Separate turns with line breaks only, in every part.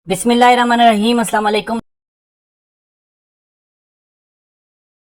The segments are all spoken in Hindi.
बिस्मिल्लाहिर्रहमानिर्रहीम, अस्सलाम वालेकुम।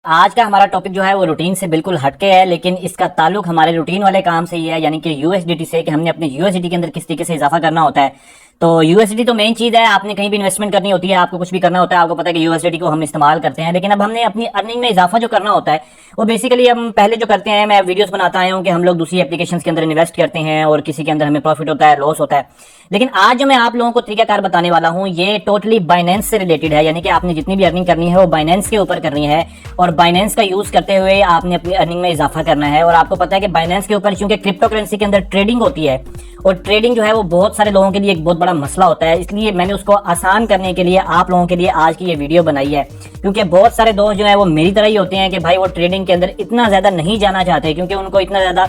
आज का हमारा टॉपिक जो है वो रूटीन से बिल्कुल हटके है, लेकिन इसका ताल्लुक हमारे रूटीन वाले काम से ही है, यानी कि यूएसडीटी से, कि हमने अपने यूएसडीटी के अंदर किस तरीके से इजाफा करना होता है। तो यूएसडीटी तो मेन चीज़ है, आपने कहीं भी इन्वेस्टमेंट करनी होती है, आपको कुछ भी करना होता है, आपको पता है कि यूएसडीटी को हम इस्तेमाल करते हैं। लेकिन अब हमने अपनी अर्निंग में इजाफा जो करना होता है वो बेसिकली हम पहले जो करते हैं, मैं वीडियोस बनाता आया हूँ कि हम लोग दूसरी एप्लीकेशंस के अंदर इन्वेस्ट करते हैं और किसी के अंदर हमें प्रॉफिट होता है, लॉस होता है। लेकिन आज जो मैं आप लोगों को तरीकाकार बताने वाला हूँ ये टोटली बाइनेंस से रिलेटेड है, यानी कि आपने जितनी भी अर्निंग करनी है वो बाइनेंस के ऊपर करनी है और बाइनेंस का यूज करते हुए आपने अपनी अर्निंग में इजाफा करना है। और आपको पता है कि बाइनेंस के ऊपर चूंकि क्रिप्टो करेंसी के अंदर ट्रेडिंग होती है और ट्रेडिंग जो है वो बहुत सारे लोगों के लिए एक बहुत बड़ा मसला होता है, इसलिए मैंने उसको आसान करने के लिए आप लोगों के लिए आज की ये वीडियो बनाई है। क्योंकि बहुत सारे दोस्त जो है वो मेरी तरह ही होते हैं कि भाई वो ट्रेडिंग के अंदर इतना ज्यादा नहीं जाना चाहते, क्योंकि उनको इतना ज्यादा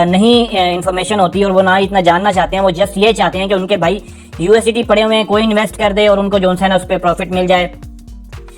नहीं इन्फॉर्मेशन होती है और वो ना इतना जानना चाहते हैं। वो जस्ट ये चाहते हैं कि उनके भाई यूएसडीटी पड़े हुए हैं, कोई इन्वेस्ट कर दे और उनको जो है ना उस पर प्रॉफिट मिल जाए।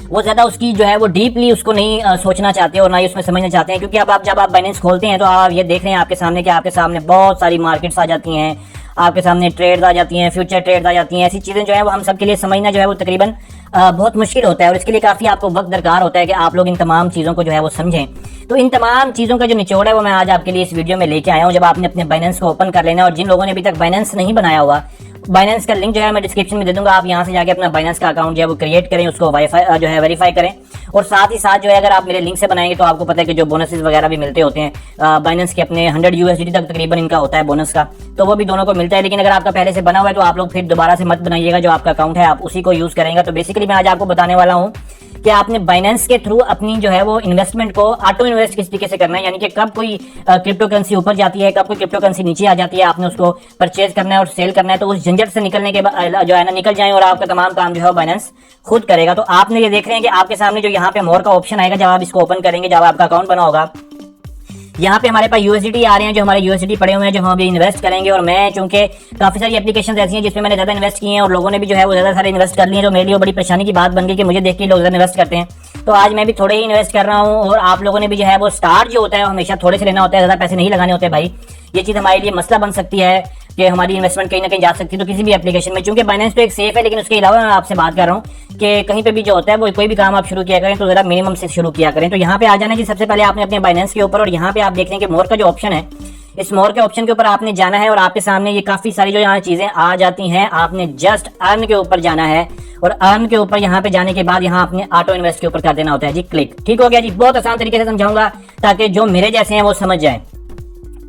वो ज्यादा उसकी जो है वो डीपली उसको नहीं सोचना चाहते और ना ही उसमें समझना चाहते हैं। क्योंकि अब आप जब आप बाइनेंस खोलते हैं तो आप ये देख रहे हैं आपके सामने कि आपके सामने बहुत सारी मार्केट्स आ जाती हैं, आपके सामने ट्रेड्स आ जाती हैं, फ्यूचर ट्रेड्स आ जाती हैं। ऐसी चीजें जो है वो हम सब के लिए समझना जो है वो तकरीबन बहुत मुश्किल होता है और इसके लिए काफी आपको वक्त दरकार होता है कि आप लोग इन तमाम चीजों को जो है वो समझें। तो इन तमाम चीजों का जो निचोड़ है वो मैं आज आपके लिए इस वीडियो में लेके आया हूँ। जब आपने अपने बाइनेंस को ओपन कर लेना है और जिन लोगों ने अभी तक बाइनेंस नहीं बनाया हुआ, बाइनेंस का लिंक जो है मैं डिस्क्रिप्शन में दे दूंगा, आप यहाँ से जाके अपना बाइनेंस का अकाउंट जो है वो क्रिएट करें, उसको वाईफाई जो है वेरीफाई करें। और साथ ही साथ जो है अगर आप मेरे लिंक से बनाएंगे तो आपको पता है कि जो बोनसेस वगैरह भी मिलते होते हैं बाइनेंस के, अपने 100 यूएसडीटी तक तकरीबन इनका होता है बोनस का, तो वो भी दोनों को मिलता है। लेकिन अगर आपका पहले से बना हुआ है तो आप लोग फिर दोबारा से मत बनाइएगा, जो आपका अकाउंट है आप उसी को यूज करेंगे। तो बेसिकली मैं आज आपको बताने वाला हूँ कि आपने बाइनेंस के थ्रू अपनी जो है वो इन्वेस्टमेंट को ऑटो इन्वेस्ट किस तरीके से करना है, यानी कि कब कोई क्रिप्टो करेंसी ऊपर जाती है, कब कोई क्रिप्टो करेंसी नीचे आ जाती है, आपने उसको परचेज करना है और सेल करना है। तो उस झंझट से निकलने के बाद जो है ना निकल जाए और आपका तमाम काम जो है बाइनेंस खुद करेगा। तो आपने ये देख रहे हैं कि आपके सामने जो यहाँ पे मोर का ऑप्शन आएगा, जब आप इसको ओपन करेंगे, जब आपका अकाउंट बना होगा, यहाँ पे हमारे पास यूएसडीटी आ रहे हैं, जो हमारे यूएसडीटी पड़े हुए हैं, जो हम अभी इन्वेस्ट करेंगे। और मैं चूंकि काफी सारी एप्लीकेशन ऐसी हैं जिसमें मैंने ज्यादा इन्वेस्ट किए हैं और लोगों ने भी जो है वो ज्यादा सारे इन्वेस्ट कर लिए हैं, तो मेरे लिए बड़ी परेशानी की बात बन गई कि मुझे देख के लोग ज्यादा इन्वेस्ट करते हैं। तो आज मैं भी थोड़े ही इन्वेस्ट कर रहा हूँ और आप लोगों ने भी जो है वो स्टार्ट जो होता है हमेशा थोड़े से लेना होता है, ज्यादा पैसे नहीं लगाने होते भाई। ये चीज हमारे लिए मसला बन सकती है कि हमारी इन्वेस्टमेंट कहीं ना कहीं जा सकती है। तो किसी भी एप्लीकेशन में, चूंकि बाइनेंस तो एक सेफ है, लेकिन उसके अलावा मैं आपसे बात कर रहा हूँ कि कहीं पे भी जो होता है वो कोई भी काम आप शुरू किया करें तो जरा मिनिमम से शुरू किया करें। तो यहाँ पे आ जाना जी सबसे पहले आपने अपने बाइनेंस के ऊपर, और यहाँ पे आप देख रहे हैं कि मोर का जो ऑप्शन है, इस मोर के ऑप्शन के ऊपर आपने जाना है और आपके सामने ये काफी सारी जो यहाँ चीजें आ जाती हैं। आपने जस्ट अर्न के ऊपर जाना है और अर्न के ऊपर यहाँ पे जाने के बाद यहाँ अपने ऑटो इन्वेस्ट के ऊपर कर देना होता है जी क्लिक। ठीक हो गया जी, बहुत आसान तरीके से समझाऊंगा ताकि जो मेरे जैसे हैं वो समझ जाए।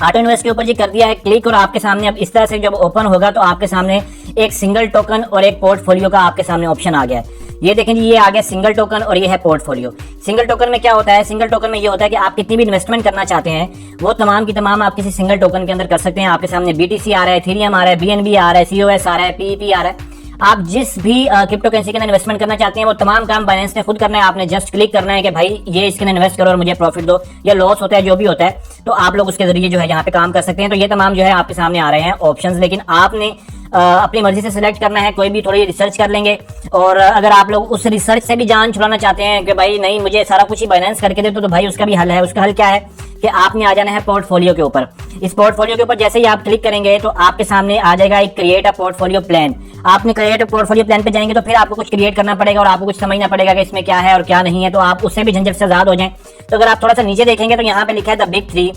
ऑटो इन्वेस्ट के ऊपर जी कर दिया है क्लिक और आपके सामने अब इस तरह से जब ओपन होगा तो आपके सामने एक सिंगल टोकन और एक पोर्टफोलियो का आपके सामने ऑप्शन आ गया है। ये देखें जी, ये आ गया सिंगल टोकन और ये है पोर्टफोलियो। सिंगल टोकन में क्या होता है, सिंगल टोकन में ये होता है कि आप कितनी भी इन्वेस्टमेंट करना चाहते हैं वो तमाम की तमाम आप किसी सिंगल टोकन के अंदर कर सकते हैं। आपके सामने बीटीसी आ रहा है, इथेरियम आ रहा है, बीएनबी आ रहा है, सीओएस आ रहा है, पीईपी आ रहा है। आप जिस भी क्रिप्टो करेंसी के अंदर इन्वेस्टमेंट करना चाहते हैं वो तमाम काम बाइनेंस ने खुद करना है। आपने जस्ट क्लिक करना है कि भाई ये इसके अंदर इन्वेस्ट करो और मुझे प्रॉफिट दो, या लॉस होता है जो भी होता है, तो आप लोग उसके जरिए जो है यहाँ पे काम कर सकते हैं। तो ये तमाम जो है आपके सामने आ रहे हैं ऑप्शंस, लेकिन आपने अपनी मर्जी से सिलेक्ट करना है। कोई भी थोड़ी रिसर्च कर लेंगे और अगर आप लोग उस रिसर्च से भी जान छुड़ाना चाहते हैं कि भाई नहीं मुझे सारा कुछ ही बाइनेंस करके दे, तो भाई उसका भी हल है। उसका हल क्या है कि आपने आ जाना है पोर्टफोलियो के ऊपर। इस पोर्टफोलियो के ऊपर जैसे ही आप क्लिक करेंगे तो आपके सामने आ जाएगा एक क्रिएट अ पोर्टफोलियो प्लान। आपने क्रिएट अ पोर्टफोलियो प्लान पे जाएंगे तो फिर आपको कुछ क्रिएट करना पड़ेगा और आपको कुछ समझना पड़ेगा कि इसमें क्या है और क्या नहीं है, तो आप उससे भी झंझट से आजाद हो जाएं। तो अगर आप थोड़ा सा नीचे देखेंगे तो यहाँ पे लिखा है द बिग 3,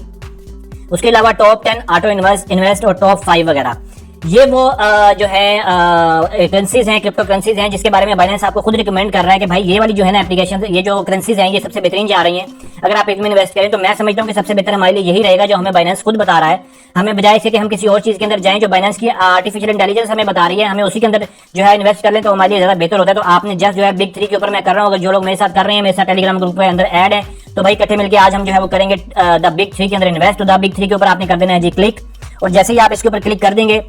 उसके अलावा टॉप 10 ऑटो इन्वेस्ट और टॉप 5 वगैरह। ये वो जो है करेंसीज हैं, क्रिप्टो करेंसीज हैं, जिसके बारे में बाइनेंस आपको खुद रिकमेंड कर रहा है कि भाई ये वाली जो है ना एप्लीकेशन, ये जो करेंसीज हैं ये सबसे बेहतरीन जा रही हैं। अगर आप इसमें इन्वेस्ट करें तो मैं समझता हूँ कि सबसे बेहतर हमारे लिए यही रहेगा जो हमें बाइनेंस खुद बता रहा है। हमें बजाय इसे कि हम किसी और चीज के अंदर जाएं, जो बाइनेंस की आर्टिफिशियल इंटेलिजेंस हमें बता रही है, हमें उसी के अंदर जो है इन्वेस्ट कर लें तो हमारे लिए ज्यादा बेहतर होता है। तो आपने जस्ट जो है बिग 3 के ऊपर मैं कर रहा हूँ, अगर जो लोग मेरे साथ कर रहे हैं, मेरे साथ टेलीग्राम ग्रुप के अंदर ऐड है, तो भाई इकट्ठे मिलकर आज हम जो है वो करेंगे द बिग 3 के अंदर इन्वेस्ट। तो द बिग 3 के ऊपर आपने कर देना है जी क्लिक, और जैसे ही आप इसके ऊपर क्लिक कर देंगे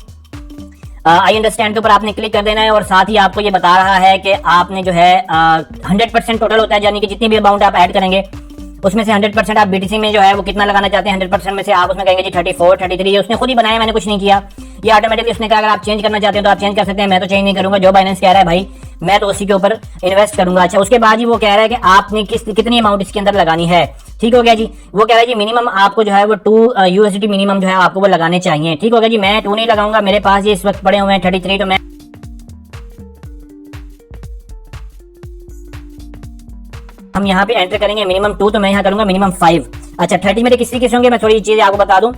आई अंडरस्टैंड के ऊपर आपने क्लिक कर देना है और साथ ही आपको ये बता रहा है कि आपने जो है 100% टोटल होता है, यानी कि जितनी भी अमाउंट आप ऐड करेंगे उसमें से 100% आप बीटीसी में जो है वो कितना लगाना चाहते हैं। 100% में से आप उसमें कहेंगे जी 34, 33। ये उसने खुद ही बनाया, मैंने कुछ नहीं किया। ये ऑटोमेटिकली उसने कहा अगर आप चेंज करना चाहते हैं तो आप चेंज कर सकते हैं, मैं तो चेंज नहीं करूंगा। जो बाइनेंस कह रहा है भाई मैं तो उसी के ऊपर इन्वेस्ट करूंगा। अच्छा, उसके बाद ही वो कह रहा है कि आपने कितनी अमाउंट इसके अंदर लगानी है। ठीक हो गया जी, वो कह रहा है जी मिनिमम आपको जो है वो 2 यूएसडीटी मिनिमम जो है आपको वो लगाने चाहिए। ठीक हो गया जी, मैं 2 नहीं लगाऊंगा, मेरे पास ये इस वक्त पड़े हुए हैं 33, तो मैं हम यहाँ पे एंटर करेंगे मिनिमम 2, तो मैं यहाँ करूंगा मिनिमम 5। अच्छा 30 मेरे किस तरीके से होंगे, मैं थोड़ी चीजें आपको बता दूं।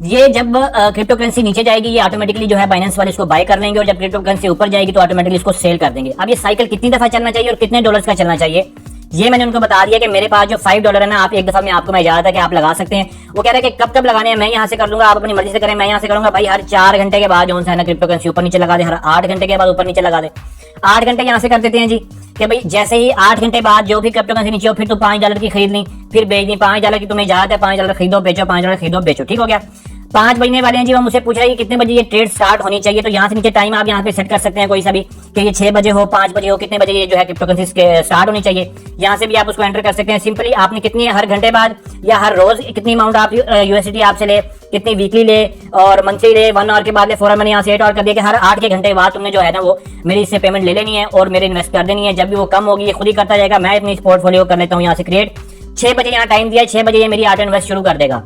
ये जब क्रिप्टो करेंसी नीचे जाएगी ये ऑटोमेटिकली जो है बाइनेंस वाले इसको बाय कर लेंगे, और जब क्रिप्टो करेंसी ऊपर जाएगी तो ऑटोमेटिकली इसको सेल कर देंगे। अब ये साइकिल कितनी दफा चलना चाहिए और कितने डॉलर्स का चलना चाहिए, ये मैंने उनको बता दिया कि मेरे पास जो $5 है ना, आप एक दफा में आपको मैं इजाजत है कि आप लगा सकते हैं। वो कह रहे हैं कि कब कब लगाने हैं, मैं यहाँ से कर दूंगा, आप अपनी मर्जी से करें। मैं यहाँ से करूंगा भाई हर 4 घंटे के बाद जो है ना क्रिप्टो करेंसी ऊपर नीचे लगा दे, हर 8 घंटे के बाद ऊपर नीचे लगा दे। 8 घंटे यहाँ से कर देते हैं जी, कि भाई जैसे ही 8 घंटे बाद जो भी क्रिप्टो करेंसी नीचे हो, फिर तो $5 की खरीद ली, फिर बेच दी। $5 की तुम्हें इजाजत है, $5 खरीदो बेचो, $5 खरीदो बेचो, ठीक हो गया। 5 बजने वाले हैं जी, वो मुझसे पूछ रहे हैं कि कितने बजे ये ट्रेड स्टार्ट होनी चाहिए। तो यहाँ से नीचे टाइम आप यहाँ पे सेट कर सकते हैं कोई सा भी, कि ये 6 बजे हो, 5 बजे हो, कितने बजे ये जो है क्रिप्टो करेंसी स्टार्ट होनी चाहिए। यहाँ से भी आप उसको एंटर कर सकते हैं। सिंपली आपने कितनी हर घंटे बाद या हर रोज कितनी अमाउंट आप यूएसडी आपसे ले, कितनी वीकली ले और मंथली ले, 1 आवर के बाद ले, 4 मैंने यहाँ से 8 आवर कर दिया कि हर 8 के घंटे बाद तुमने जो है ना वो मेरी इससे पेमेंट ले लेनी है और मेरे इन्वेस्ट कर देनी है। जब भी वो कम होगी ये खुद ही करता जाएगा। मैं अपनी पोर्टफोलियो कर लेता हूँ यहाँ से क्रिएट। 6 बजे यहाँ टाइम दिया है, 6 बजे ये मेरी ऑटो इन्वेस्ट शुरू कर देगा।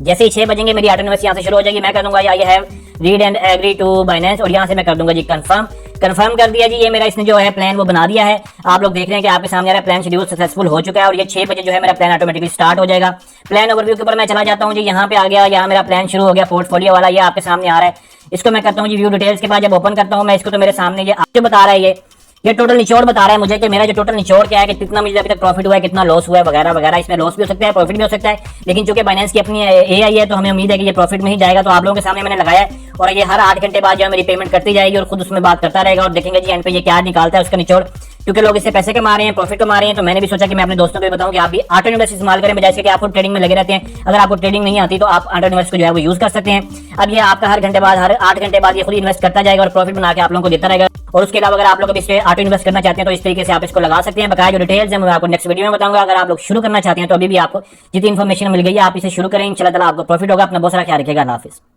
जैसे ही 6 बजेंगे मेरी ऑटो इन्वेस्ट यहाँ से शुरू हो जाएगी। मैं कर दूंगा I have read and agree to Binance, और यहाँ से मैं कर दूंगा जी कंफर्म कर दिया जी। ये मेरा इसने जो है प्लान वो बना दिया है। आप लोग देख रहे हैं कि आपके सामने आ रहा है प्लान शेड्यूल सक्सेसफुल हो चुका है, और ये 6 बजे जो है मेरा प्लान ऑटोमेटिकली स्टार्ट हो जाएगा। प्लान ओवरव्यू के ऊपर मैं चला जाता हूँ जी। यहाँ पे आ गया, यहाँ मेरा प्लान शुरू हो गया पोर्टफोलियो वाला, ये आपके सामने आ रहा है। इसको मैं करता हूँ जी व्यू डिटेल्स के बाद जब ओपन करता हूँ मैं इसको, तो मेरे सामने ये आपको बता रहा है, ये टोटल निचोड़ बता रहा है मुझे कि मेरा जो टोटल निचोड़ क्या है, कि कितना मुझे अभी तक प्रॉफिट हुआ है, कितना लॉस हुआ है वगैरह वगैरह। इसमें लॉस भी हो सकता है, प्रॉफिट भी हो सकता है, लेकिन चूंकि बाइनेंस की अपनी एआई है तो हमें उम्मीद है कि ये प्रॉफिट में ही जाएगा। तो आप लोगों के सामने मैंने लगाया है, और ये हर 8 घंटे बाद जो है मेरी पेमेंट करती जाएगी और खुद उसमें बात करता रहेगा, और देखेंगे जी एंड पे ये क्या निकालता है उसका निचोड़। क्योंकि लोग इससे पैसे कमा रहे हैं, प्रॉफिट कमा रहे हैं, तो मैंने भी सोचा कि मैं अपने दोस्तों को भी बताऊं कि आप भी ऑटो इन्वेस्ट इस्तेमाल करें, बजाय कि आपको ट्रेडिंग में लगे रहते हैं। अगर आपको ट्रेडिंग नहीं आती तो आप ऑटो इन्वेस्ट को जो है वो यूज कर सकते हैं। अब ये आपका हर घंटे बाद, हर 8 घंटे बाद ये खुद इन्वेस्ट करता जाएगा और प्रॉफिट बना के आप लोगों को देता रहेगा। और उसके अलावा अगर आप लोग इस ऑटो इन्वेस्ट करना चाहते हैं तो इस तरीके से आप इसको लगा सकते हैं। बकाया जो डिटेल्स है मैं आपको नेक्स्ट वीडियो में बताऊंगा। अगर आप लोग शुरू करना चाहते हैं तो अभी भी आपको जितनी इन्फॉर्मेशन मिल गई है आप इसे शुरू करें, इंशाल्लाह ताला आपको प्रॉफिट होगा। अपना बहुत सारा ख्याल रखिएगा। अल्लाह हाफिज़।